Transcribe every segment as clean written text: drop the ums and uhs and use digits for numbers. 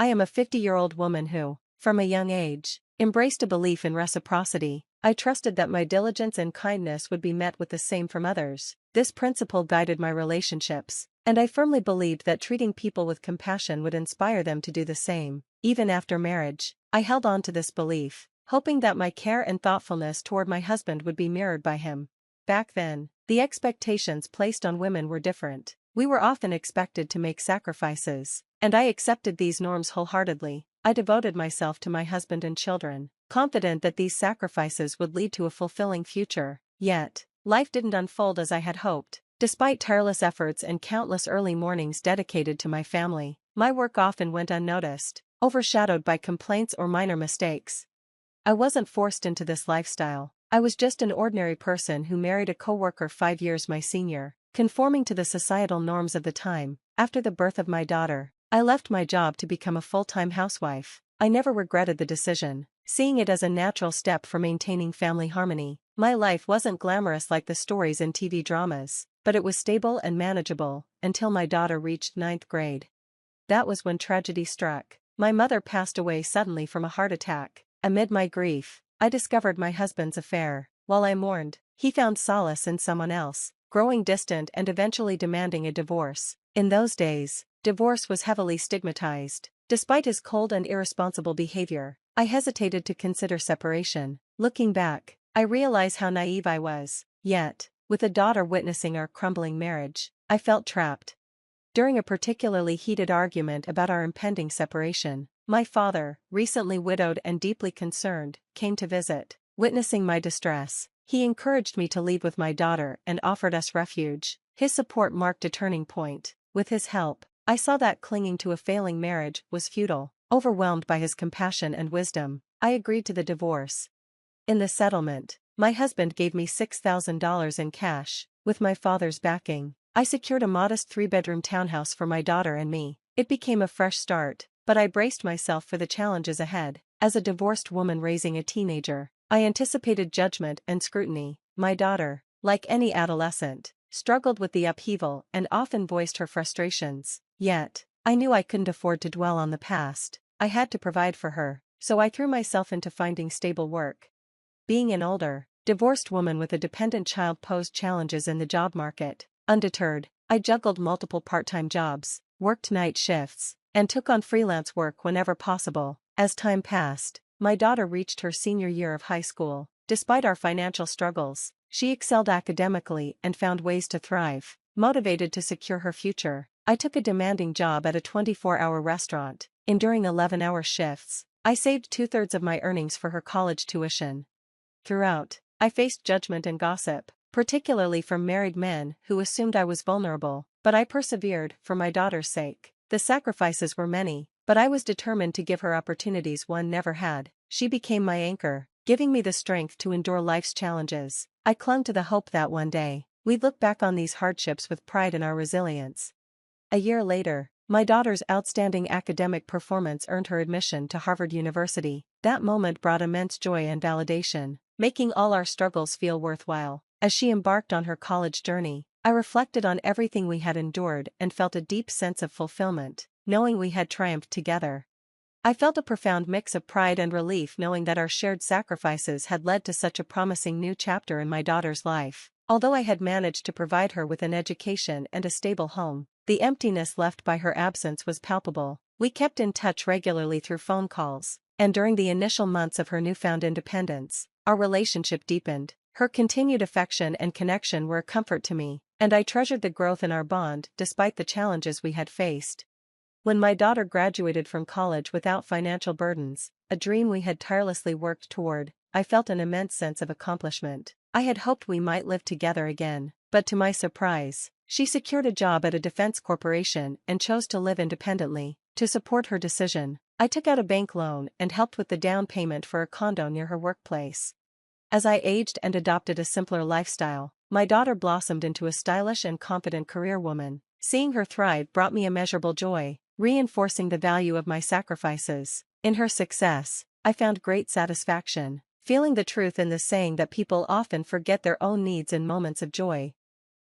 I am a 50-year-old woman who, from a young age, embraced a belief in reciprocity. I trusted that my diligence and kindness would be met with the same from others. This principle guided my relationships, and I firmly believed that treating people with compassion would inspire them to do the same. Even after marriage, I held on to this belief, hoping that my care and thoughtfulness toward my husband would be mirrored by him. Back then, the expectations placed on women were different. We were often expected to make sacrifices, and I accepted these norms wholeheartedly. I devoted myself to my husband and children, confident that these sacrifices would lead to a fulfilling future. Yet, life didn't unfold as I had hoped. Despite tireless efforts and countless early mornings dedicated to my family, my work often went unnoticed, overshadowed by complaints or minor mistakes. I wasn't forced into this lifestyle. I was just an ordinary person who married a coworker 5 years my senior, conforming to the societal norms of the time. After the birth of my daughter, I left my job to become a full-time housewife. I never regretted the decision, seeing it as a natural step for maintaining family harmony. My life wasn't glamorous like the stories in TV dramas, but it was stable and manageable, until my daughter reached 9th grade. That was when tragedy struck. My mother passed away suddenly from a heart attack. Amid my grief, I discovered my husband's affair. While I mourned, he found solace in someone else, growing distant and eventually demanding a divorce. In those days, divorce was heavily stigmatized. Despite his cold and irresponsible behavior, I hesitated to consider separation. Looking back, I realize how naive I was. Yet, with a daughter witnessing our crumbling marriage, I felt trapped. During a particularly heated argument about our impending separation, my father, recently widowed and deeply concerned, came to visit. Witnessing my distress, he encouraged me to leave with my daughter and offered us refuge. His support marked a turning point. With his help, I saw that clinging to a failing marriage was futile. Overwhelmed by his compassion and wisdom, I agreed to the divorce. In the settlement, my husband gave me $6,000 in cash. With my father's backing, I secured a modest 3-bedroom townhouse for my daughter and me. It became a fresh start, but I braced myself for the challenges ahead. As a divorced woman raising a teenager, I anticipated judgment and scrutiny. My daughter, like any adolescent, struggled with the upheaval and often voiced her frustrations. Yet, I knew I couldn't afford to dwell on the past. I had to provide for her, so I threw myself into finding stable work. Being an older, divorced woman with a dependent child posed challenges in the job market. Undeterred, I juggled multiple part-time jobs, worked night shifts, and took on freelance work whenever possible. As time passed, my daughter reached her senior year of high school. Despite our financial struggles, she excelled academically and found ways to thrive. Motivated to secure her future, I took a demanding job at a 24-hour restaurant. Enduring 11-hour shifts, I saved 2/3 of my earnings for her college tuition. Throughout, I faced judgment and gossip, particularly from married men who assumed I was vulnerable, but I persevered for my daughter's sake. The sacrifices were many, but I was determined to give her opportunities one never had. She became my anchor, giving me the strength to endure life's challenges. I clung to the hope that one day, we'd look back on these hardships with pride in our resilience. A year later, my daughter's outstanding academic performance earned her admission to Harvard University. That moment brought immense joy and validation, making all our struggles feel worthwhile. As she embarked on her college journey, I reflected on everything we had endured and felt a deep sense of fulfillment, knowing we had triumphed together. I felt a profound mix of pride and relief knowing that our shared sacrifices had led to such a promising new chapter in my daughter's life. Although I had managed to provide her with an education and a stable home, the emptiness left by her absence was palpable. We kept in touch regularly through phone calls, and during the initial months of her newfound independence, our relationship deepened. Her continued affection and connection were a comfort to me, and I treasured the growth in our bond despite the challenges we had faced. When my daughter graduated from college without financial burdens, a dream we had tirelessly worked toward, I felt an immense sense of accomplishment. I had hoped we might live together again, but to my surprise, she secured a job at a defense corporation and chose to live independently. To support her decision, I took out a bank loan and helped with the down payment for a condo near her workplace. As I aged and adopted a simpler lifestyle, my daughter blossomed into a stylish and confident career woman. Seeing her thrive brought me immeasurable joy, reinforcing the value of my sacrifices. In her success, I found great satisfaction, feeling the truth in the saying that people often forget their own needs in moments of joy.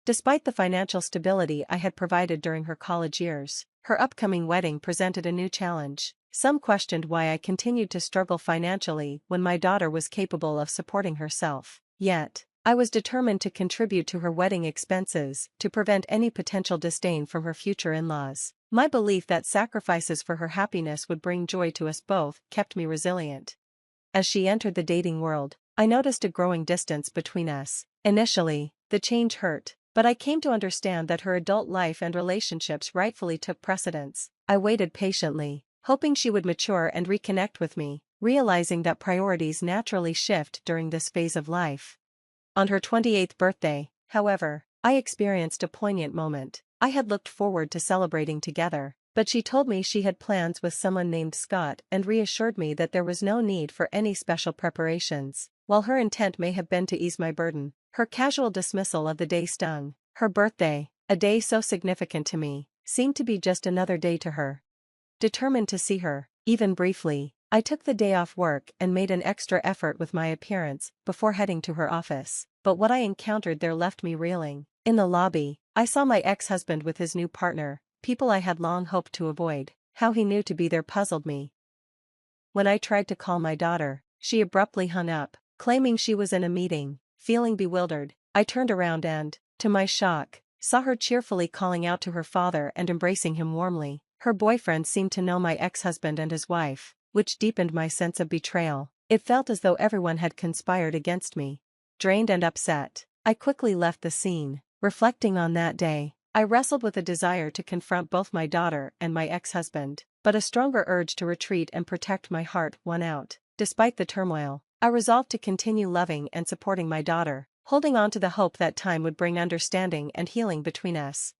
Despite the financial stability I had provided during her college years, her upcoming wedding presented a new challenge. Some questioned why I continued to struggle financially when my daughter was capable of supporting herself. Yet, I was determined to contribute to her wedding expenses to prevent any potential disdain from her future in-laws. My belief that sacrifices for her happiness would bring joy to us both kept me resilient. As she entered the dating world, I noticed a growing distance between us. Initially, the change hurt, but I came to understand that her adult life and relationships rightfully took precedence. I waited patiently, hoping she would mature and reconnect with me, realizing that priorities naturally shift during this phase of life. On her 28th birthday, however, I experienced a poignant moment. I had looked forward to celebrating together, but she told me she had plans with someone named Scott and reassured me that there was no need for any special preparations. While her intent may have been to ease my burden, her casual dismissal of the day stung. Her birthday, a day so significant to me, seemed to be just another day to her. Determined to see her, even briefly, I took the day off work and made an extra effort with my appearance before heading to her office. But what I encountered there left me reeling. In the lobby, I saw my ex-husband with his new partner, people I had long hoped to avoid. How he knew to be there puzzled me. When I tried to call my daughter, she abruptly hung up, claiming she was in a meeting. Feeling bewildered, I turned around and, to my shock, saw her cheerfully calling out to her father and embracing him warmly. Her boyfriend seemed to know my ex-husband and his wife, which deepened my sense of betrayal. It felt as though everyone had conspired against me. Drained and upset, I quickly left the scene. Reflecting on that day, I wrestled with a desire to confront both my daughter and my ex-husband, but a stronger urge to retreat and protect my heart won out. Despite the turmoil, I resolved to continue loving and supporting my daughter, holding on to the hope that time would bring understanding and healing between us.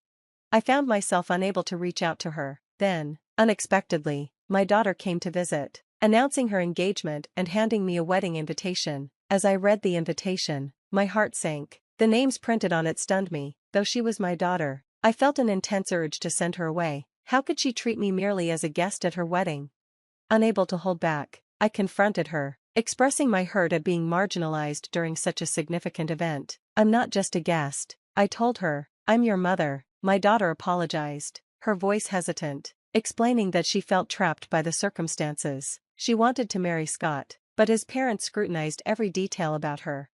I found myself unable to reach out to her. Then, unexpectedly, my daughter came to visit, announcing her engagement and handing me a wedding invitation. As I read the invitation, my heart sank. The names printed on it stunned me. Though she was my daughter, I felt an intense urge to send her away. How could she treat me merely as a guest at her wedding? Unable to hold back, I confronted her, expressing my hurt at being marginalized during such a significant event. "I'm not just a guest," I told her. "I'm your mother." My daughter apologized, her voice hesitant, explaining that she felt trapped by the circumstances. She wanted to marry Scott, but his parents scrutinized every detail about her.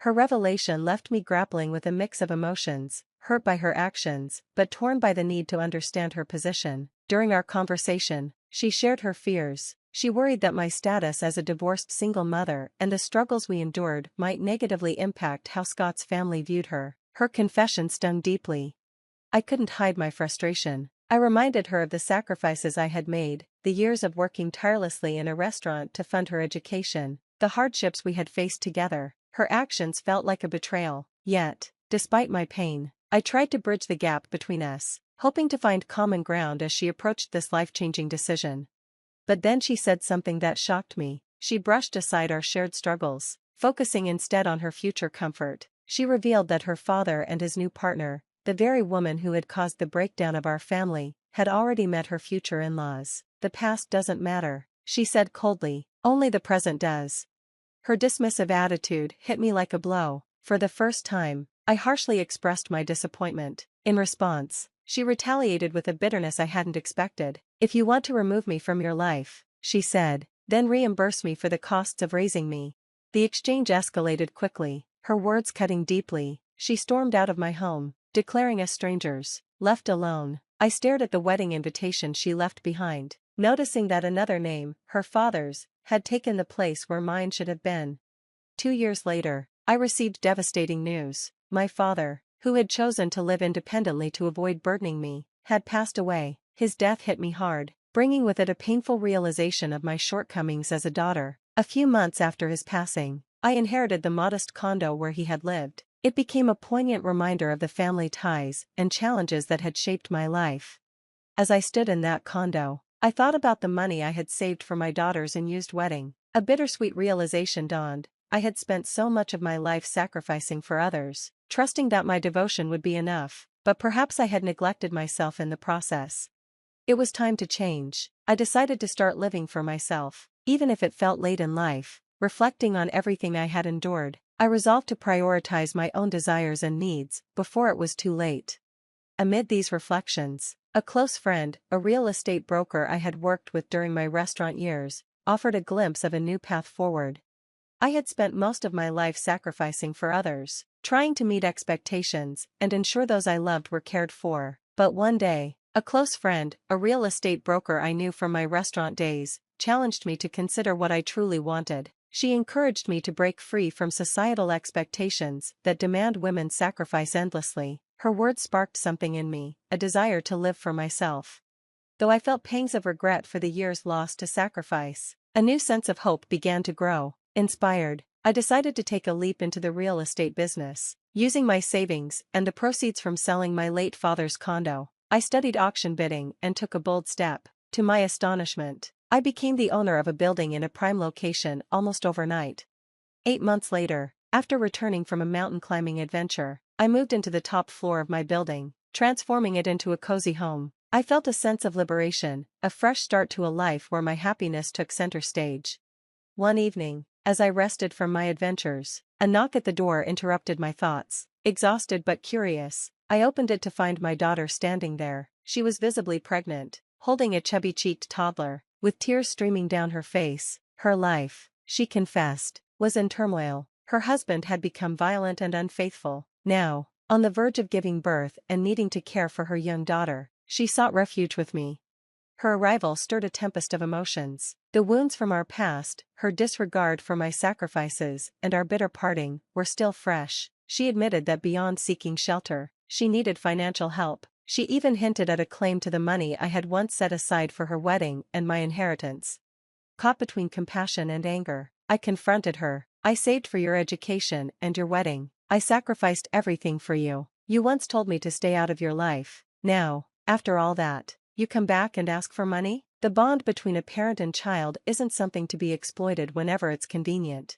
Her revelation left me grappling with a mix of emotions, hurt by her actions, but torn by the need to understand her position. During our conversation, she shared her fears. She worried that my status as a divorced single mother and the struggles we endured might negatively impact how Scott's family viewed her. Her confession stung deeply. I couldn't hide my frustration. I reminded her of the sacrifices I had made, the years of working tirelessly in a restaurant to fund her education, the hardships we had faced together. Her actions felt like a betrayal. Yet, despite my pain, I tried to bridge the gap between us, hoping to find common ground as she approached this life-changing decision. But then she said something that shocked me. She brushed aside our shared struggles, focusing instead on her future comfort. She revealed that her father and his new partner, the very woman who had caused the breakdown of our family, had already met her future in-laws. "The past doesn't matter," she said coldly, "only the present does." Her dismissive attitude hit me like a blow. For the first time, I harshly expressed my disappointment. In response, she retaliated with a bitterness I hadn't expected. "If you want to remove me from your life," she said, "then reimburse me for the costs of raising me." The exchange escalated quickly, her words cutting deeply. She stormed out of my home, declaring us strangers. Left alone, I stared at the wedding invitation she left behind, noticing that another name, her father's, had taken the place where mine should have been. 2 years later, I received devastating news. My father, who had chosen to live independently to avoid burdening me, had passed away. His death hit me hard, bringing with it a painful realization of my shortcomings as a daughter. A few months after his passing, I inherited the modest condo where he had lived. It became a poignant reminder of the family ties and challenges that had shaped my life. As I stood in that condo, I thought about the money I had saved for my daughter's unused wedding. A bittersweet realization dawned. I had spent so much of my life sacrificing for others, trusting that my devotion would be enough, but perhaps I had neglected myself in the process. It was time to change. I decided to start living for myself, even if it felt late in life. Reflecting on everything I had endured, I resolved to prioritize my own desires and needs before it was too late. Amid these reflections, A close friend, a real estate broker I had worked with during my restaurant years, offered a glimpse of a new path forward. I had spent most of my life sacrificing for others, trying to meet expectations and ensure those I loved were cared for. But one day, a close friend, a real estate broker I knew from my restaurant days, challenged me to consider what I truly wanted. She encouraged me to break free from societal expectations that demand women sacrifice endlessly. Her words sparked something in me, a desire to live for myself. Though I felt pangs of regret for the years lost to sacrifice, a new sense of hope began to grow. Inspired, I decided to take a leap into the real estate business. Using my savings and the proceeds from selling my late father's condo, I studied auction bidding and took a bold step. To my astonishment, I became the owner of a building in a prime location almost overnight. 8 months later, after returning from a mountain climbing adventure, I moved into the top floor of my building, transforming it into a cozy home. I felt a sense of liberation, a fresh start to a life where my happiness took center stage. One evening, as I rested from my adventures, a knock at the door interrupted my thoughts. Exhausted but curious, I opened it to find my daughter standing there. She was visibly pregnant, holding a chubby-cheeked toddler, with tears streaming down her face. Her life, she confessed, was in turmoil. Her husband had become violent and unfaithful. Now, on the verge of giving birth and needing to care for her young daughter, she sought refuge with me. Her arrival stirred a tempest of emotions. The wounds from our past, her disregard for my sacrifices, and our bitter parting, were still fresh. She admitted that beyond seeking shelter, she needed financial help. She even hinted at a claim to the money I had once set aside for her wedding and my inheritance. Caught between compassion and anger, I confronted her. I saved for your education and your wedding. I sacrificed everything for you. You once told me to stay out of your life. Now, after all that, you come back and ask for money? The bond between a parent and child isn't something to be exploited whenever it's convenient.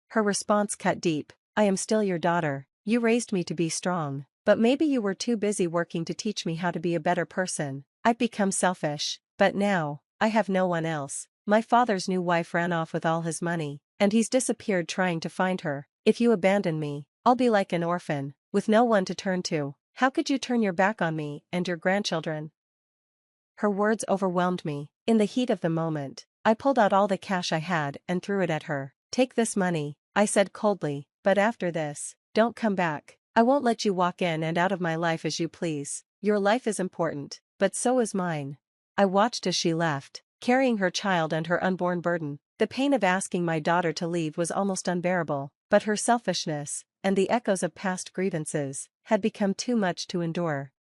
Her response cut deep. I am still your daughter. You raised me to be strong, but maybe you were too busy working to teach me how to be a better person. I've become selfish, but now, I have no one else. My father's new wife ran off with all his money, and he's disappeared trying to find her. If you abandon me, I'll be like an orphan, with no one to turn to. How could you turn your back on me and your grandchildren? Her words overwhelmed me. In the heat of the moment, I pulled out all the cash I had and threw it at her. Take this money, I said coldly, but after this, don't come back. I won't let you walk in and out of my life as you please. Your life is important, but so is mine. I watched as she left, carrying her child and her unborn burden. The pain of asking my daughter to leave was almost unbearable, but her selfishness, and the echoes of past grievances, had become too much to endure.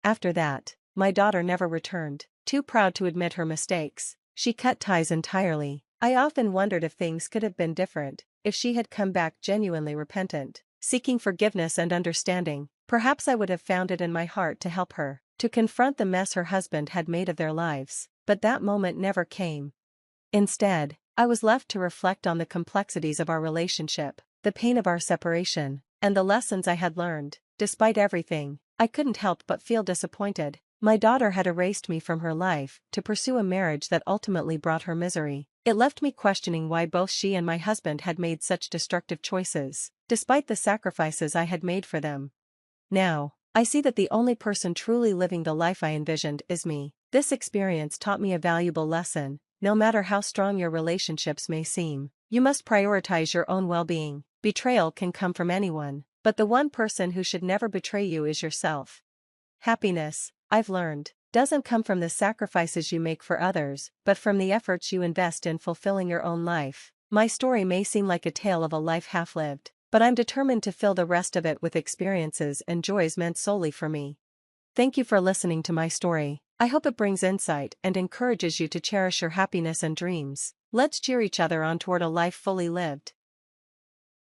After that, my daughter never returned. Too proud to admit her mistakes, she cut ties entirely. I often wondered if things could have been different, if she had come back genuinely repentant, seeking forgiveness and understanding. Perhaps I would have found it in my heart to help her, to confront the mess her husband had made of their lives. But that moment never came. Instead, I was left to reflect on the complexities of our relationship, the pain of our separation, and the lessons I had learned. Despite everything, I couldn't help but feel disappointed. My daughter had erased me from her life to pursue a marriage that ultimately brought her misery. It left me questioning why both she and my husband had made such destructive choices, despite the sacrifices I had made for them. Now, I see that the only person truly living the life I envisioned is me. This experience taught me a valuable lesson. No matter how strong your relationships may seem, you must prioritize your own well-being. Betrayal can come from anyone, but the one person who should never betray you is yourself. Happiness, I've learned, doesn't come from the sacrifices you make for others, but from the efforts you invest in fulfilling your own life. My story may seem like a tale of a life half-lived, but I'm determined to fill the rest of it with experiences and joys meant solely for me. Thank you for listening to my story. I hope it brings insight and encourages you to cherish your happiness and dreams. Let's cheer each other on toward a life fully lived.